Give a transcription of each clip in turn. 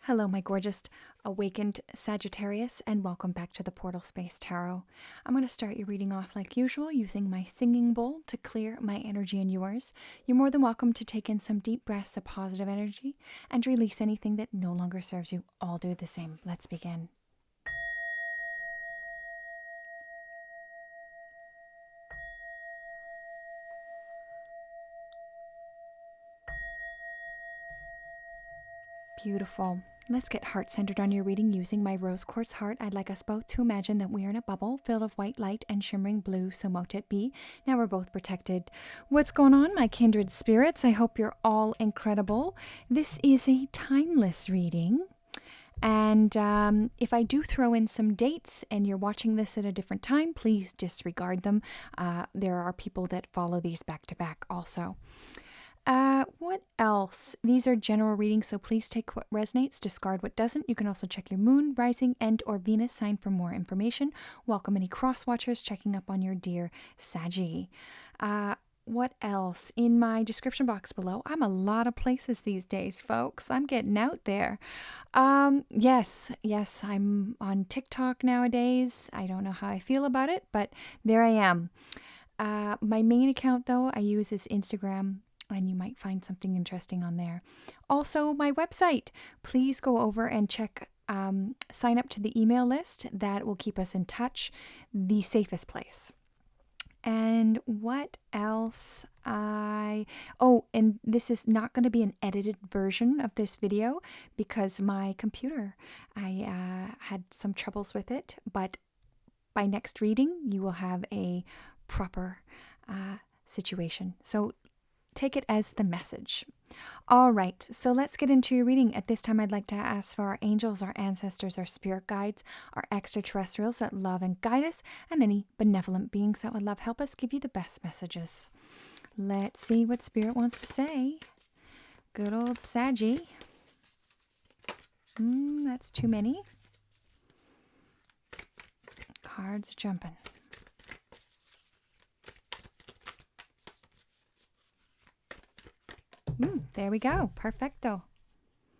Hello, my gorgeous awakened Sagittarius, and welcome back to the Portal Space Tarot. I'm going to start your reading off like usual using my singing bowl to clear my energy and yours. You're more than welcome to take in some deep breaths of positive energy and release anything that no longer serves you. All do the same. Let's begin. Beautiful. Let's get heart-centered on your reading using my rose quartz heart. I'd like us both to imagine that we are in a bubble filled of white light and shimmering blue, so mote it be. Now we're both protected. What's going on, my kindred spirits? I hope you're all incredible. This is a timeless reading. And if I do throw in some dates and you're watching this at a different time, please disregard them. There are people that follow these back to back also. What else? These are general readings, so please take what resonates, discard what doesn't. You can also check your moon, rising, and or Venus sign for more information. Welcome any cross watchers checking up on your dear Saggy. What else? In my description box below, I'm a lot of places these days, folks. I'm getting out there. Yes, I'm on TikTok nowadays. I don't know how I feel about it, but there I am. My main account, though, I use is Instagram, and you might find something interesting on there. Also, my website. Please go over and check, sign up to the email list. That will keep us in touch. The safest place. And what else? And this is not going to be an edited version of this video because my computer, I had some troubles with it. But by next reading, you will have a proper situation. So take it as the message. All right, so let's get into your reading. At this time, I'd like to ask for our angels, our ancestors, our spirit guides, our extraterrestrials that love and guide us, and any benevolent beings that would love help us give you the best messages. Let's see what Spirit wants to say. Good old Saggy. That's too many. Cards are jumping. There we go. Perfecto.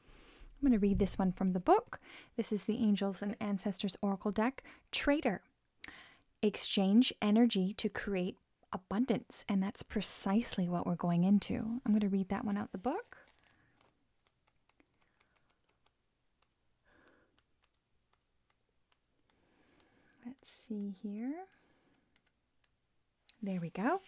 I'm going to read this one from the book. This is the Angels and Ancestors Oracle deck. Trader. Exchange energy to create abundance. And that's precisely what we're going into. I'm going to read that one out the book. Let's see here. There we go.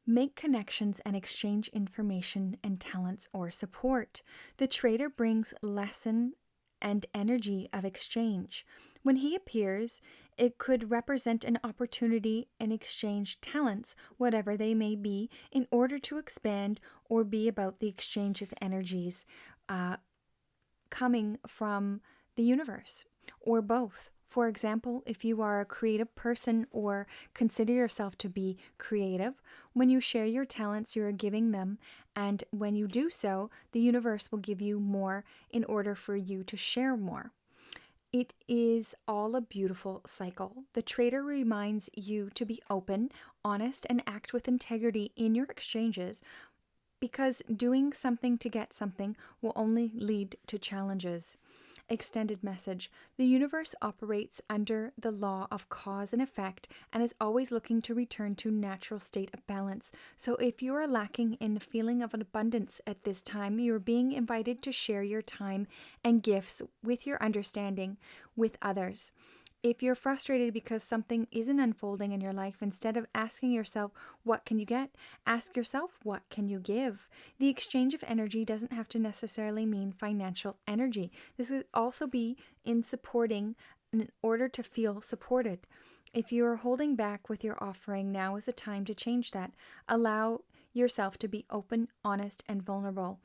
Make connections and exchange information and talents or support. The trader brings lesson and energy of exchange. When he appears, it could represent an opportunity and exchange talents, whatever they may be, in order to expand or be about the exchange of energies coming from the universe, or both. For example, if you are a creative person or consider yourself to be creative, when you share your talents, you are giving them, and when you do so, the universe will give you more in order for you to share more. It is all a beautiful cycle. The trader reminds you to be open, honest, and act with integrity in your exchanges, because doing something to get something will only lead to challenges. Extended message. The universe operates under the law of cause and effect and is always looking to return to natural state of balance. So if you are lacking in feeling of an abundance at this time, you are being invited to share your time and gifts with your understanding with others. If you're frustrated because something isn't unfolding in your life, instead of asking yourself, what can you get? Ask yourself, what can you give? The exchange of energy doesn't have to necessarily mean financial energy. This could also be in supporting in order to feel supported. If you are holding back with your offering, now is the time to change that. Allow yourself to be open, honest, and vulnerable.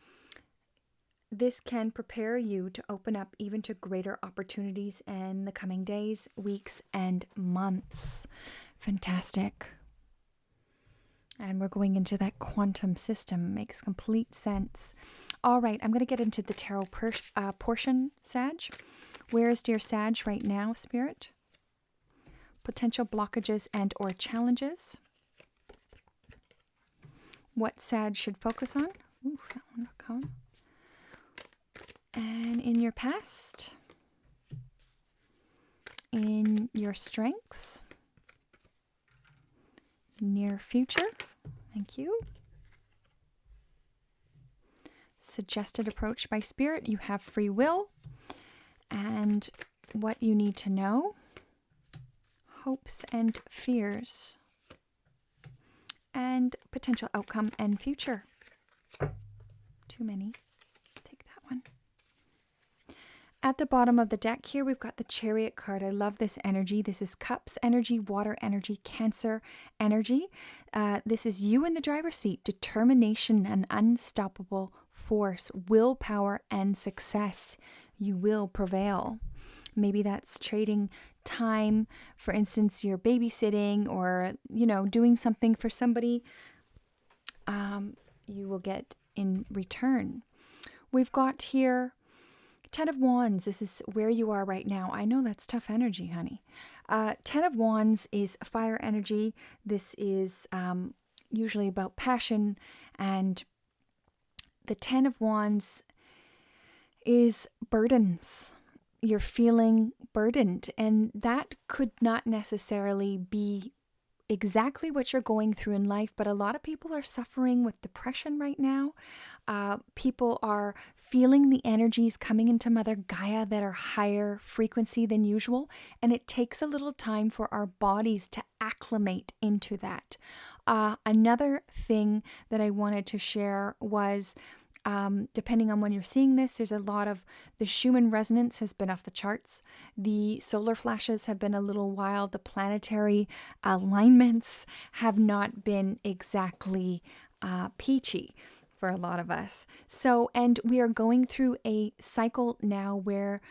This can prepare you to open up even to greater opportunities in the coming days, weeks, and months. Fantastic. And we're going into that quantum system. Makes complete sense. All right, I'm going to get into the tarot portion, Sag. Where is dear Sag right now, Spirit? Potential blockages and or challenges. What Sag should focus on. Ooh, that one will come. in your past, in your strengths, near future, thank you. Suggested approach by spirit, you have free will, and what you need to know, hopes and fears, and potential outcome and future. Too many. Take that one. At the bottom of the deck here, we've got the Chariot card. I love this energy. This is Cups energy, water energy, Cancer energy. This is you in the driver's seat. Determination and unstoppable force, willpower and success. You will prevail. Maybe that's trading time. For instance, you're babysitting or, doing something for somebody. You will get in return. We've got here 10 of Wands. This is where you are right now. I know that's tough energy, honey. 10 of Wands is fire energy. This is usually about passion, and the 10 of Wands is burdens. You're feeling burdened, and that could not necessarily be exactly what you're going through in life, but a lot of people are suffering with depression right now. People are feeling the energies coming into Mother Gaia that are higher frequency than usual, and it takes a little time for our bodies to acclimate into that. Another thing that I wanted to share was, depending on when you're seeing this, there's a lot of the Schumann resonance has been off the charts. The solar flashes have been a little wild. The planetary alignments have not been exactly peachy for a lot of us. So, and we are going through a cycle now where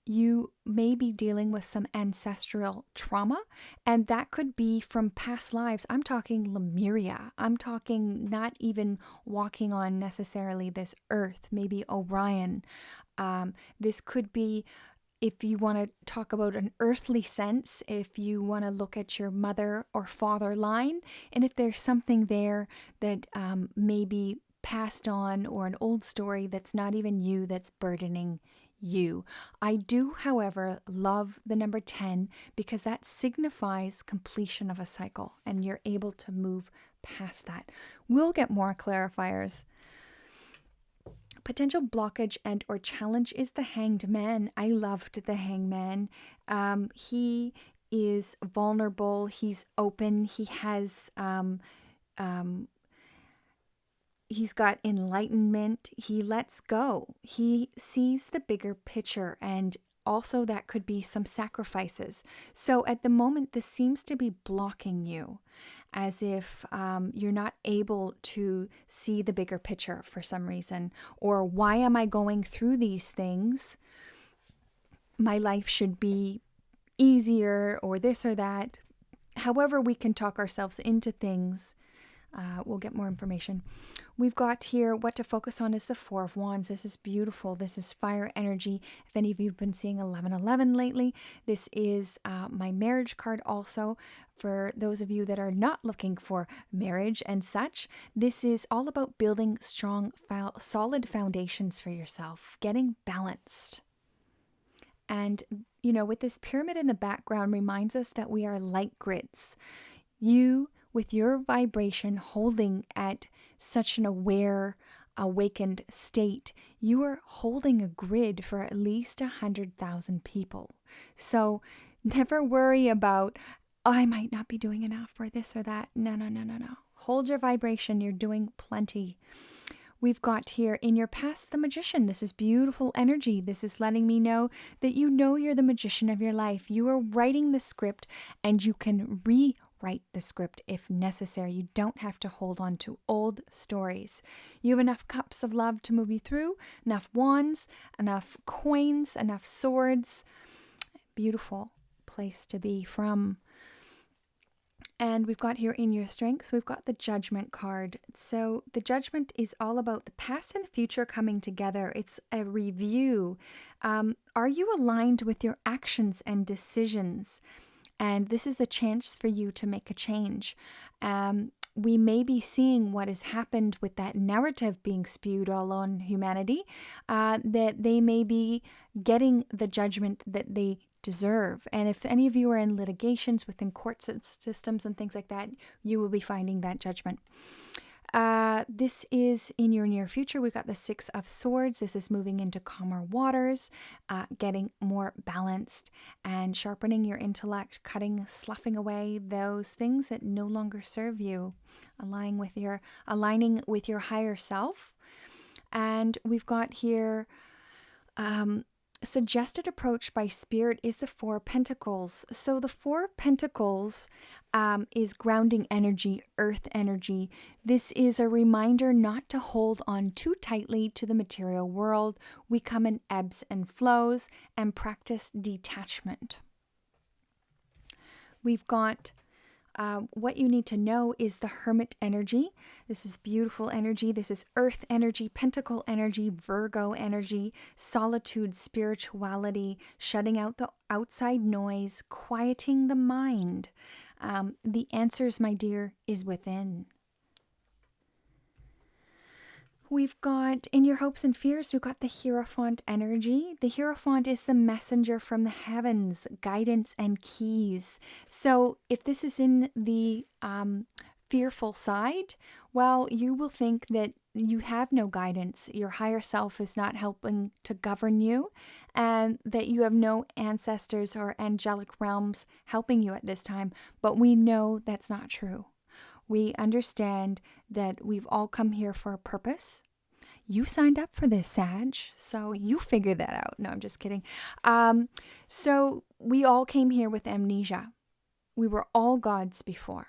you may be dealing with some ancestral trauma, and that could be from past lives. I'm talking Lemuria. I'm talking not even walking on necessarily this earth, maybe Orion. This could be, if you want to talk about an earthly sense, if you want to look at your mother or father line, and if there's something there that may be passed on, or an old story that's not even you that's burdening you. I do, however, love the number 10 because that signifies completion of a cycle, and you're able to move past that. We'll get more clarifiers. Potential blockage and or challenge is the Hanged Man. I loved the Hangman. He is vulnerable. He's open. He has he's got enlightenment. He lets go. He sees the bigger picture, and also that could be some sacrifices. So at the moment, this seems to be blocking you, as if you're not able to see the bigger picture for some reason. Or why am I going through these things? My life should be easier, or this or that. However we can talk ourselves into things. We'll get more information. We've got here what to focus on is the Four of Wands. This is beautiful. This is fire energy. If any of you have been seeing 1111 lately, this is my marriage card also. For those of you that are not looking for marriage and such, this is all about building strong, solid foundations for yourself, getting balanced. And, with this pyramid in the background reminds us that we are light grids. You, with your vibration holding at such an aware, awakened state, you are holding a grid for at least 100,000 people. So never worry about, I might not be doing enough for this or that. No. Hold your vibration. You're doing plenty. We've got here in your past the Magician. This is beautiful energy. This is letting me know that you're the magician of your life. You are writing the script, and you can rewrite the script if necessary. You don't have to hold on to old stories. You have enough cups of love to move you through, enough wands, enough coins, enough swords. Beautiful place to be from. And we've got here in your strengths, we've got the Judgment card. So the Judgment is all about the past and the future coming together. It's a review. Are you aligned with your actions and decisions? And this is the chance for you to make a change. we may be seeing what has happened with that narrative being spewed all on humanity, that they may be getting the judgment that they deserve. And if any of you are in litigations within court systems and things like that, you will be finding that judgment. This is in your near future. We've got the Six of Swords. This is moving into calmer waters, getting more balanced and sharpening your intellect, sloughing away those things that no longer serve you, aligning with your higher self. And we've got here, suggested approach by Spirit is the Four of Pentacles. So the Four of Pentacles is grounding energy, earth energy. This is a reminder not to hold on too tightly to the material world. We come in ebbs and flows and practice detachment. We've got what you need to know is the Hermit Energy. This is beautiful energy. This is earth energy, pentacle energy, Virgo energy, solitude, spirituality, shutting out the outside noise, quieting the mind. The answers, my dear, is within. We've got, in your hopes and fears, we've got the Hierophant energy. The Hierophant is the messenger from the heavens, guidance and keys. So if this is in the fearful side, well, you will think that you have no guidance. Your higher self is not helping to govern you, and that you have no ancestors or angelic realms helping you at this time. But we know that's not true. We understand that we've all come here for a purpose. You signed up for this, Sag, so you figure that out. No, I'm just kidding. So we all came here with amnesia. We were all gods before.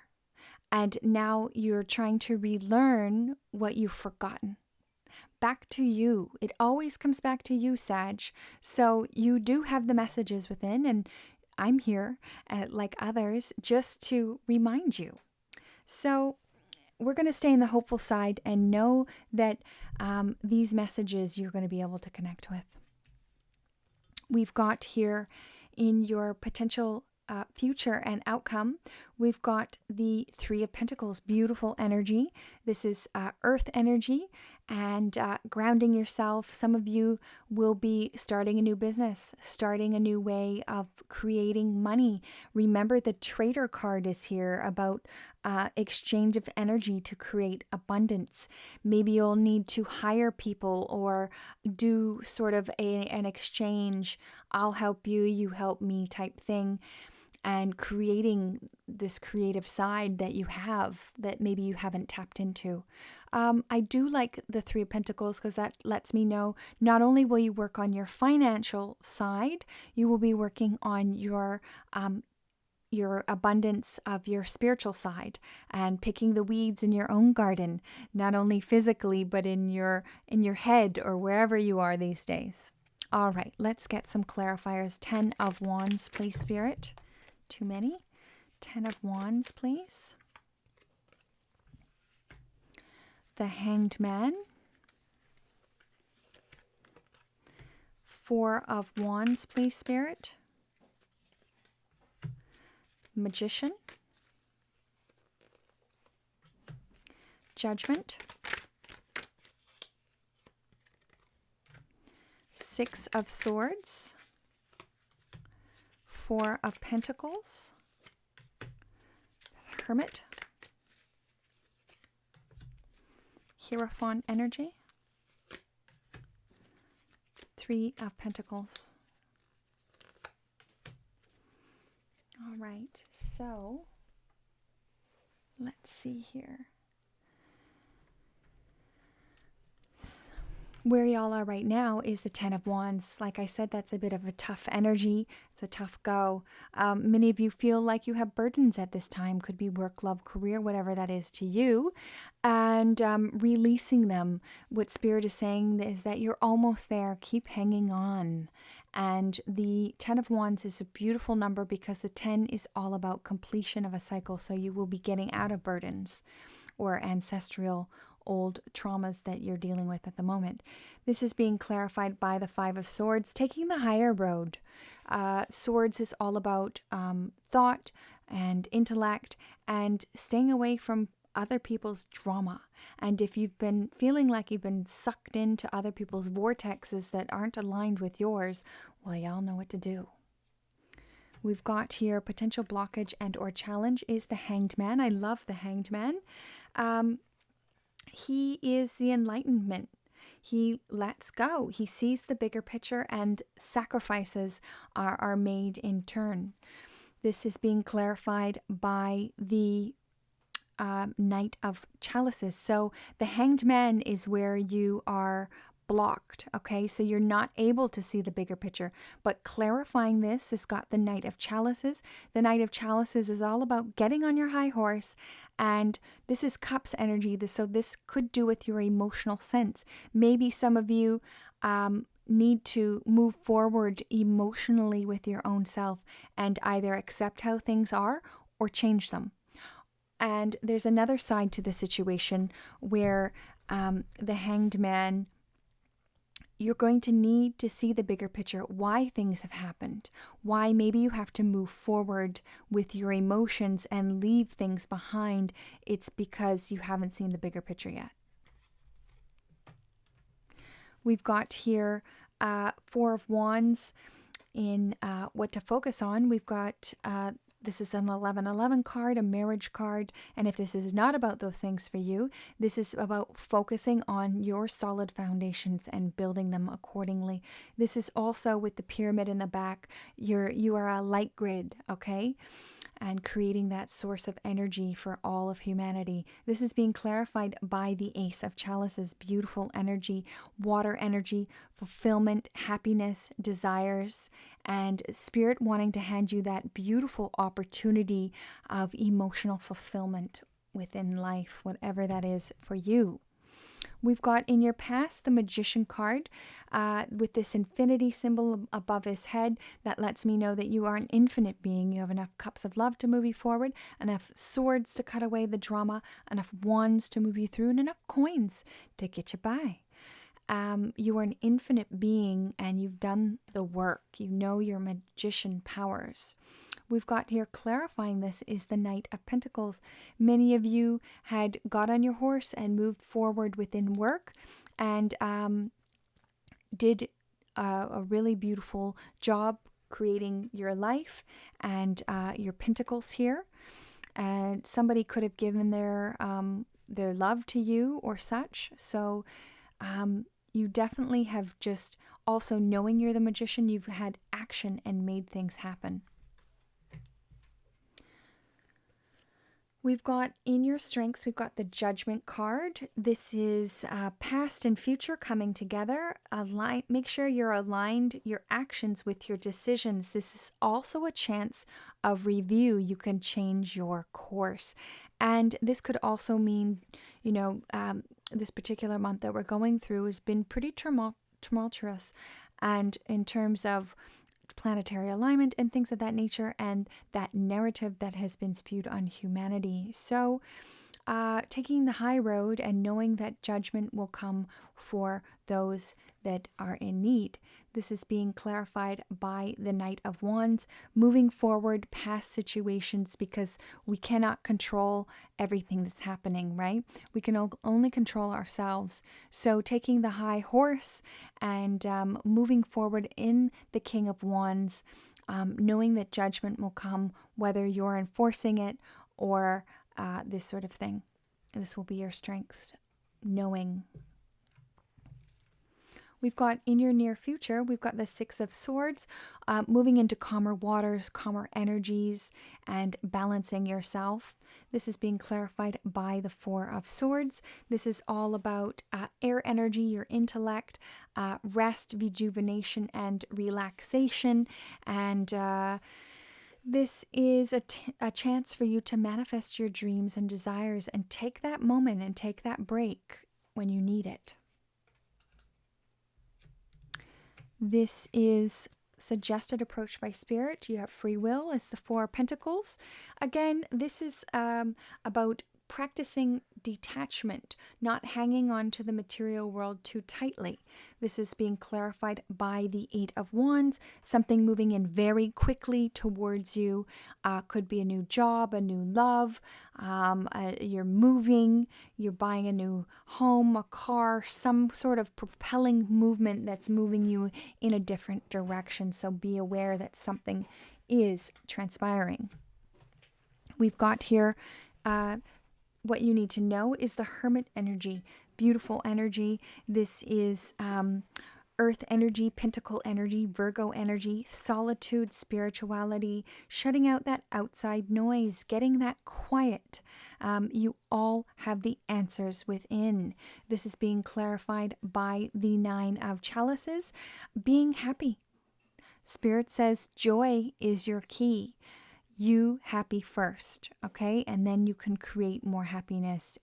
And now you're trying to relearn what you've forgotten. Back to you. It always comes back to you, Sag. So you do have the messages within, and I'm here, like others, just to remind you. So we're going to stay in the hopeful side and know that these messages you're going to be able to connect with. We've got here in your potential future and outcome, we've got the Three of Pentacles, beautiful energy. This is earth energy and grounding yourself. Some of you will be starting a new business, starting a new way of creating money. Remember, the Trader card is here about exchange of energy to create abundance. Maybe you'll need to hire people or do sort of an exchange. I'll help you, you help me type thing. And creating this creative side that you have that maybe you haven't tapped into. I do like the Three of Pentacles because that lets me know not only will you work on your financial side, you will be working on your abundance of your spiritual side and picking the weeds in your own garden, not only physically, but in your head or wherever you are these days. All right, let's get some clarifiers. 10 of Wands, please, Spirit. Too many. 10 of Wands, please. The Hanged Man. 4 of Wands, please, Spirit. Magician. Judgment. 6 of Swords. 4 of Pentacles. Hermit. Hierophant energy. 3 of Pentacles. All right, so let's see here. Where y'all are right now is the 10 of Wands. Like I said, that's a bit of a tough energy. It's a tough go. Many of you feel like you have burdens at this time. Could be work, love, career, whatever that is to you. And releasing them. What Spirit is saying is that you're almost there. Keep hanging on. And the 10 of Wands is a beautiful number because the 10 is all about completion of a cycle. So you will be getting out of burdens or ancestral old traumas that you're dealing with at the moment. This is being clarified by the 5 of Swords, taking the higher road. Swords is all about thought and intellect and staying away from other people's drama. And if you've been feeling like you've been sucked into other people's vortexes that aren't aligned with yours, well, y'all know what to do. We've got here potential blockage and or challenge is the Hanged Man. I love the Hanged Man. He is the enlightenment. He lets go. He sees the bigger picture and sacrifices are made in turn. This is being clarified by the Knight of Chalices. So the Hanged Man is where you are blocked, okay? So you're not able to see the bigger picture. But clarifying this has got the Knight of Chalices. The Knight of Chalices is all about getting on your high horse, and this is Cups energy. So this could do with your emotional sense. Maybe some of you need to move forward emotionally with your own self and either accept how things are or change them. And there's another side to the situation where the Hanged Man, you're going to need to see the bigger picture, why things have happened, why maybe you have to move forward with your emotions and leave things behind. It's because you haven't seen the bigger picture yet. We've got here Four of Wands in what to focus on. We've got this is an 1111 card, a marriage card. And if this is not about those things for you, this is about focusing on your solid foundations and building them accordingly. This is also with the pyramid in the back. You are a light grid, okay? And creating that source of energy for all of humanity. This is being clarified by the Ace of Chalices, beautiful energy, water energy, fulfillment, happiness, desires, and spirit wanting to hand you that beautiful opportunity of emotional fulfillment within life, whatever that is for you. We've got in your past the Magician card with this infinity symbol above his head that lets me know that you are an infinite being. You have enough cups of love to move you forward, enough swords to cut away the drama, enough wands to move you through, and enough coins to get you by. You are an infinite being and you've done the work. You know your magician powers. We've got here clarifying this is the Knight of Pentacles. Many of you had got on your horse and moved forward within work and did a really beautiful job creating your life and your pentacles here. And somebody could have given their love to you or such. So you definitely have just also knowing you're the magician, you've had action and made things happen. We've got in your strengths, we've got the Judgment card. This is past and future coming together. Make sure you're aligned your actions with your decisions. This is also a chance of review. You can change your course. And this could also mean, this particular month that we're going through has been pretty tumultuous. And in terms of planetary alignment and things of that nature and that narrative that has been spewed on humanity. So taking the high road and knowing that judgment will come for those that are in need. This is being clarified by the Knight of Wands, moving forward past situations because we cannot control everything that's happening, right? We can only control ourselves. So taking the high horse and moving forward in the King of Wands, knowing that judgment will come whether you're enforcing it or this sort of thing. This will be your strengths, knowing. We've got in your near future, we've got the Six of Swords, moving into calmer waters, calmer energies, and balancing yourself. This is being clarified by the Four of Swords. This is all about air energy, your intellect, rest, rejuvenation, and relaxation. And this is a chance for you to manifest your dreams and desires and take that moment and take that break when you need it. This is suggested approach by spirit. You have free will. It's the Four of Pentacles. Again, this is about practicing detachment, not hanging on to the material world too tightly. This is being clarified by the Eight of Wands, something moving in very quickly towards you. Could be a new job, a new love, you're moving, you're buying a new home, a car, some sort of propelling movement that's moving you in a different direction. So be aware that something is transpiring. We've got here, what you need to know is the Hermit Energy, beautiful energy. This is Earth energy, Pentacle energy, Virgo energy, solitude, spirituality, shutting out that outside noise, getting that quiet. You all have the answers within. This is being clarified by the Nine of Chalices, being happy. Spirit says joy is your key. You happy first, okay? And then you can create more happiness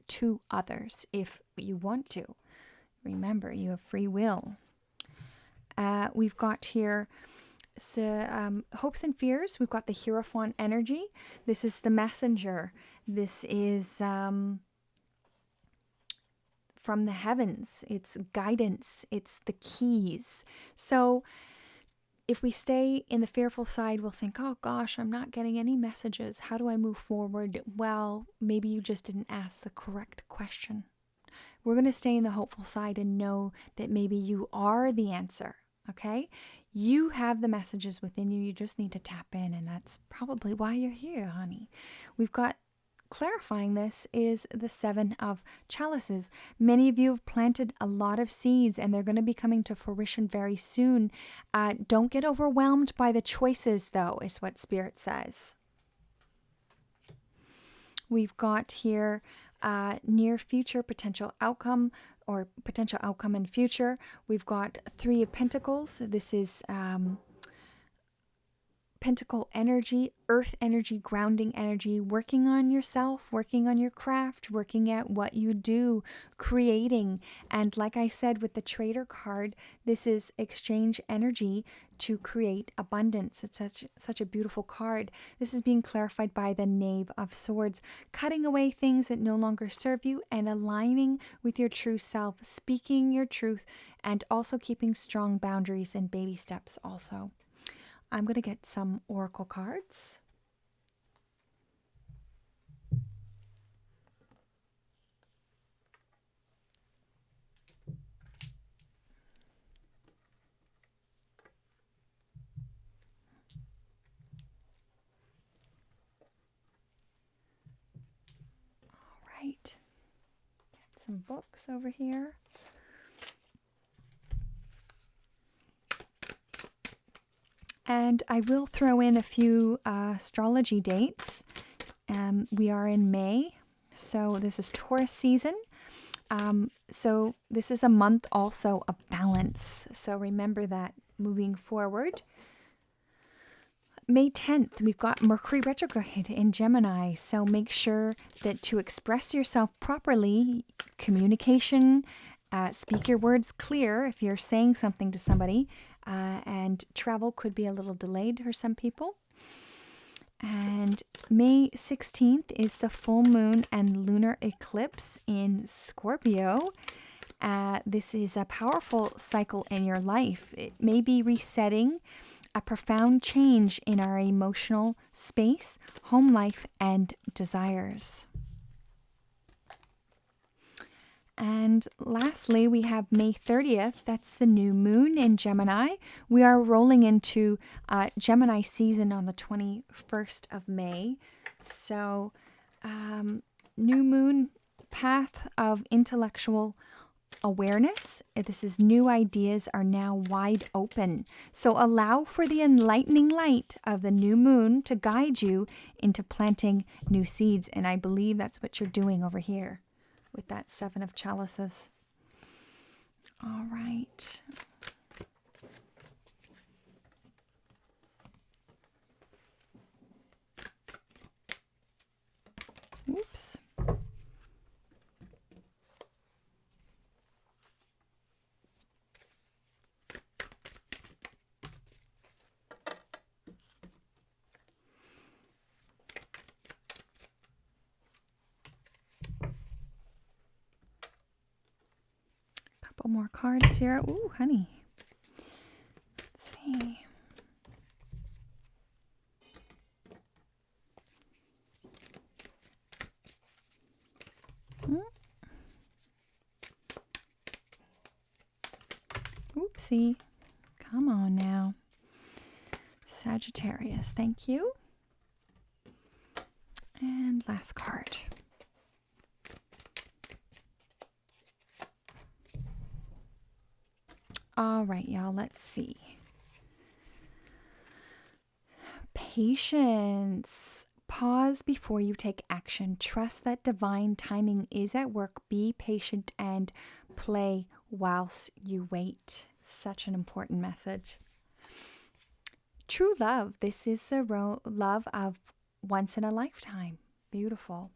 to others if you want to. Remember, you have free will. We've got here hopes and fears. We've got the Hierophant energy. This is the messenger. This is from the heavens. It's guidance. It's the keys. So if we stay in the fearful side, we'll think, oh gosh, I'm not getting any messages. How do I move forward? Well, maybe you just didn't ask the correct question. We're going to stay in the hopeful side and know that maybe you are the answer, okay? You have the messages within you. You just need to tap in, and that's probably why you're here, honey. We've got clarifying this is the Seven of Chalices. Many of you have planted a lot of seeds, and they're going to be coming to fruition very soon. Don't get overwhelmed by the choices, though, is what Spirit says. We've got here near future potential outcome, or potential outcome in future. We've got Three of Pentacles. This is Pentacle energy, earth energy, grounding energy, working on yourself, working on your craft, working at what you do, creating. And like I said with the Trader card, this is exchange energy to create abundance. It's such a beautiful card. This is being clarified by the Knave of Swords, cutting away things that no longer serve you and aligning with your true self, speaking your truth, and also keeping strong boundaries and baby steps also. I'm going to get some oracle cards. All right. Get some books over here. And I will throw in a few astrology dates. We are in May, so this is Taurus season. So this is a month also of balance. So remember that moving forward. May 10th, we've got Mercury retrograde in Gemini. So make sure that to express yourself properly, communication, speak your words clear if you're saying something to somebody. And travel could be a little delayed for some people. And May 16th is the full moon and lunar eclipse in Scorpio. This is a powerful cycle in your life. It may be resetting, a profound change in our emotional space, home life, and desires. And lastly, we have May 30th. That's the new moon in Gemini. We are rolling into Gemini season on the 21st of May. So new moon, path of intellectual awareness. This is new ideas are now wide open. So allow for the enlightening light of the new moon to guide you into planting new seeds. And I believe that's what you're doing over here with that Seven of Chalices. All right. Oops. Couple more cards here. Ooh, honey. Let's see. Oopsie. Come on now. Sagittarius, thank you. And last card. All right, y'all, let's see. Patience. Pause before you take action. Trust that divine timing is at work. Be patient and play whilst you wait. Such an important message. True love. This is the love of once in a lifetime. Beautiful.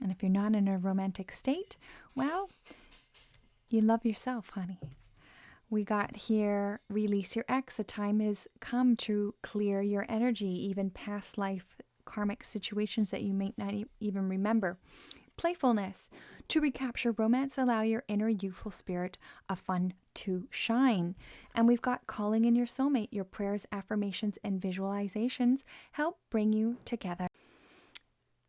And if you're not in a romantic state, well, you love yourself, honey. We got here, release your ex. The time has come to clear your energy, even past life karmic situations that you may not even remember. Playfulness. To recapture romance, allow your inner youthful spirit of fun to shine. And we've got calling in your soulmate. Your prayers, affirmations, and visualizations help bring you together.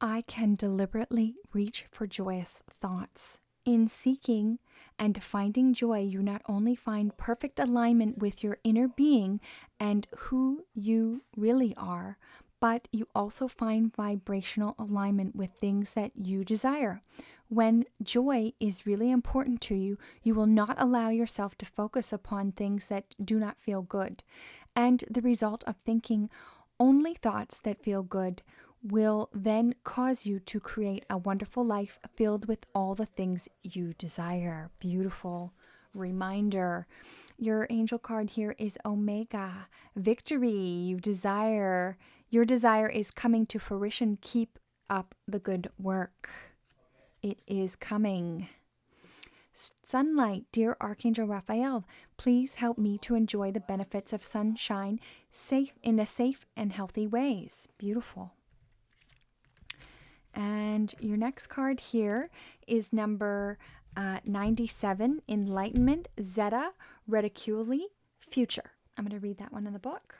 I can deliberately reach for joyous thoughts. In seeking and finding joy, you not only find perfect alignment with your inner being and who you really are, but you also find vibrational alignment with things that you desire. When joy is really important to you, you will not allow yourself to focus upon things that do not feel good. And the result of thinking only thoughts that feel good will then cause you to create a wonderful life filled with all the things you desire. Beautiful reminder. Your angel card here is Omega. Victory. Your desire is coming to fruition. Keep up the good work. It is coming. Sunlight. Dear Archangel Raphael, please help me to enjoy the benefits of sunshine in a safe and healthy ways. Beautiful. And your next card here is number 97, Enlightenment, Zeta, Reticuli, Future. I'm going to read that one in the book.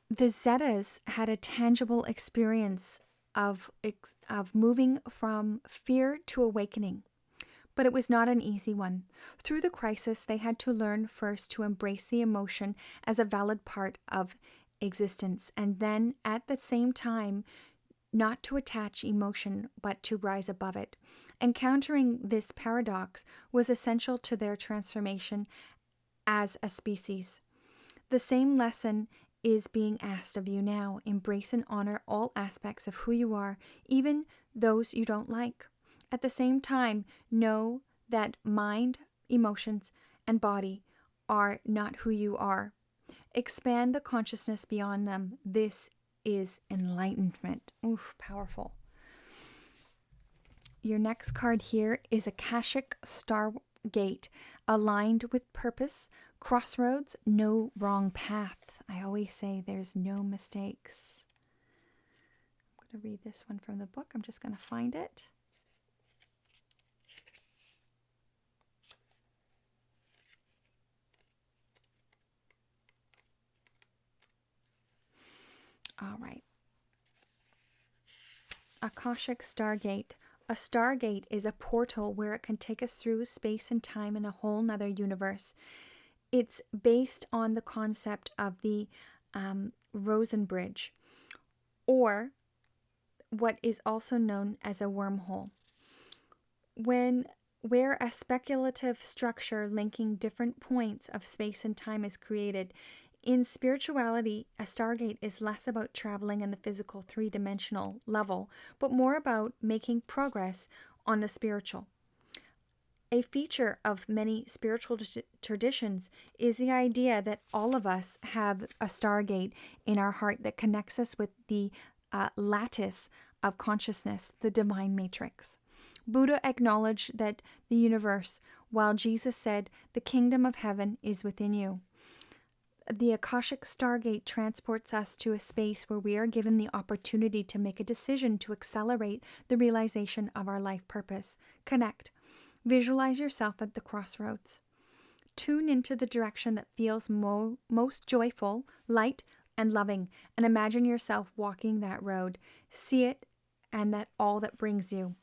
The Zetas had a tangible experience of moving from fear to awakening. But it was not an easy one. Through the crisis, they had to learn first to embrace the emotion as a valid part of existence, and then at the same time, not to attach emotion, but to rise above it. Encountering this paradox was essential to their transformation as a species. The same lesson is being asked of you now. Embrace and honor all aspects of who you are, even those you don't like. At the same time, know that mind, emotions, and body are not who you are. Expand the consciousness beyond them. This is enlightenment. Oof, powerful. Your next card here is Akashic Stargate, aligned with purpose, crossroads, no wrong path. I always say there's no mistakes. I'm going to read this one from the book. I'm just going to find it. All right. Akashic Stargate. A stargate is a portal where it can take us through space and time in a whole nother universe. It's based on the concept of the Rosen Bridge, or what is also known as a wormhole. Where a speculative structure linking different points of space and time is created. In spirituality, a stargate is less about traveling in the physical three-dimensional level, but more about making progress on the spiritual. A feature of many spiritual traditions is the idea that all of us have a stargate in our heart that connects us with the lattice of consciousness, the divine matrix. Buddha acknowledged that the universe, while Jesus said, "The kingdom of heaven is within you." The Akashic Stargate transports us to a space where we are given the opportunity to make a decision to accelerate the realization of our life purpose. Connect. Visualize yourself at the crossroads. Tune into the direction that feels most joyful, light, and loving, and imagine yourself walking that road. See it and that all that brings you.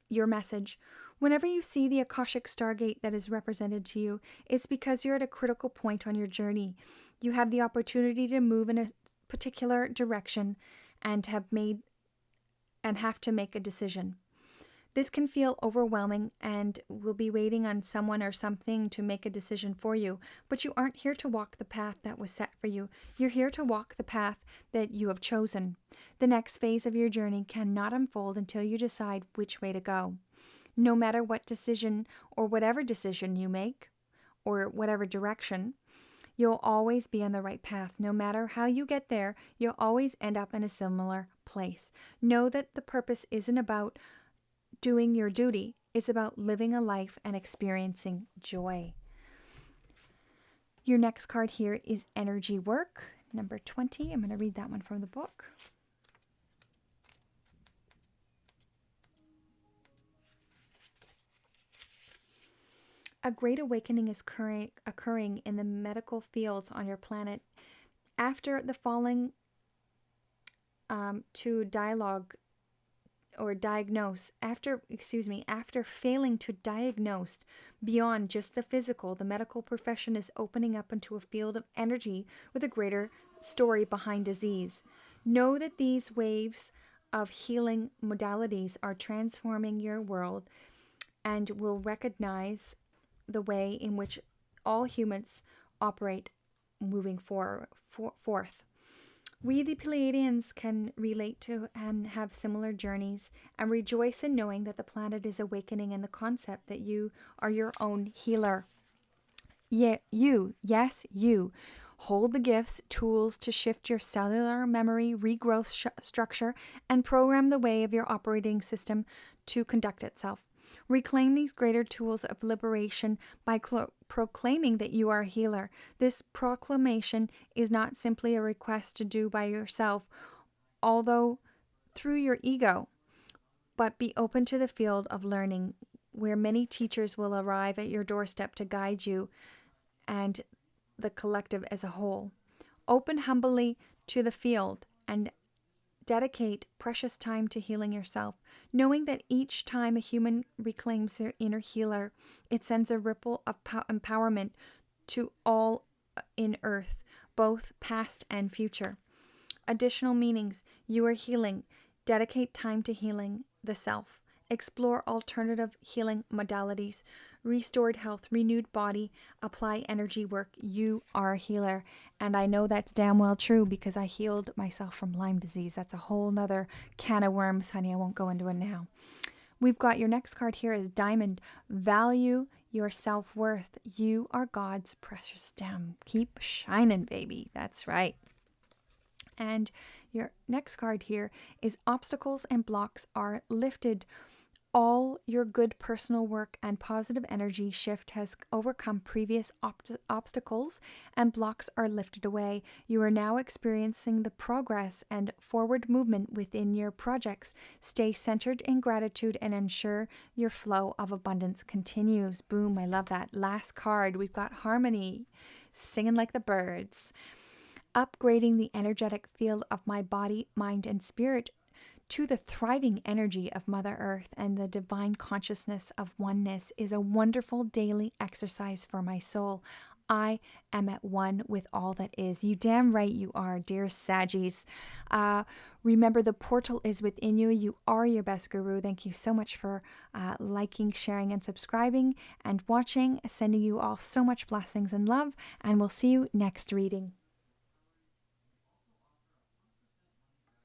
Your message. Whenever you see the Akashic Stargate that is represented to you, it's because you're at a critical point on your journey. You have the opportunity to move in a particular direction and have to make a decision. This can feel overwhelming and will be waiting on someone or something to make a decision for you, but you aren't here to walk the path that was set for you. You're here to walk the path that you have chosen. The next phase of your journey cannot unfold until you decide which way to go. No matter what decision or whatever decision you make, or whatever direction, you'll always be on the right path. No matter how you get there, you'll always end up in a similar place. Know that the purpose isn't about doing your duty. It's about living a life and experiencing joy. Your next card here is Energy Work, number 20. I'm going to read that one from the book. A great awakening is occurring in the medical fields on your planet. After the falling to dialogue or diagnose, after failing to diagnose beyond just the physical, the medical profession is opening up into a field of energy with a greater story behind disease. Know that these waves of healing modalities are transforming your world and will recognize the way in which all humans operate moving forth. We, the Pleiadians, can relate to and have similar journeys and rejoice in knowing that the planet is awakening in the concept that you are your own healer. You hold the gifts, tools to shift your cellular memory, regrowth structure, and program the way of your operating system to conduct itself. Reclaim these greater tools of liberation by proclaiming that you are a healer. This proclamation is not simply a request to do by yourself, although through your ego, but be open to the field of learning, where many teachers will arrive at your doorstep to guide you and the collective as a whole. Open humbly to the field and dedicate precious time to healing yourself, knowing that each time a human reclaims their inner healer, it sends a ripple of empowerment to all in earth, both past and future. Additional meanings: you are healing. Dedicate time to healing the self. Explore alternative healing modalities. Restored health, renewed body, apply energy work. You are a healer. And I know that's damn well true because I healed myself from Lyme disease. That's a whole nother can of worms, honey. I won't go into it now. We've got your next card here is Diamond. Value your self-worth. You are God's precious gem. Keep shining, baby. That's right. And your next card here is Obstacles and blocks are lifted. All your good personal work and positive energy shift has overcome previous obstacles and blocks are lifted away. You are now experiencing the progress and forward movement within your projects. Stay centered in gratitude and ensure your flow of abundance continues. Boom, I love that. Last card, we've got Harmony, singing like the birds. Upgrading the energetic field of my body, mind, and spirit to the thriving energy of Mother Earth and the divine consciousness of oneness is a wonderful daily exercise for my soul. I am at one with all that is. You damn right you are, dear Saggies. Remember, the portal is within you. You are your best guru. Thank you so much for liking, sharing, and subscribing and watching. Sending you all so much blessings and love, and we'll see you next reading.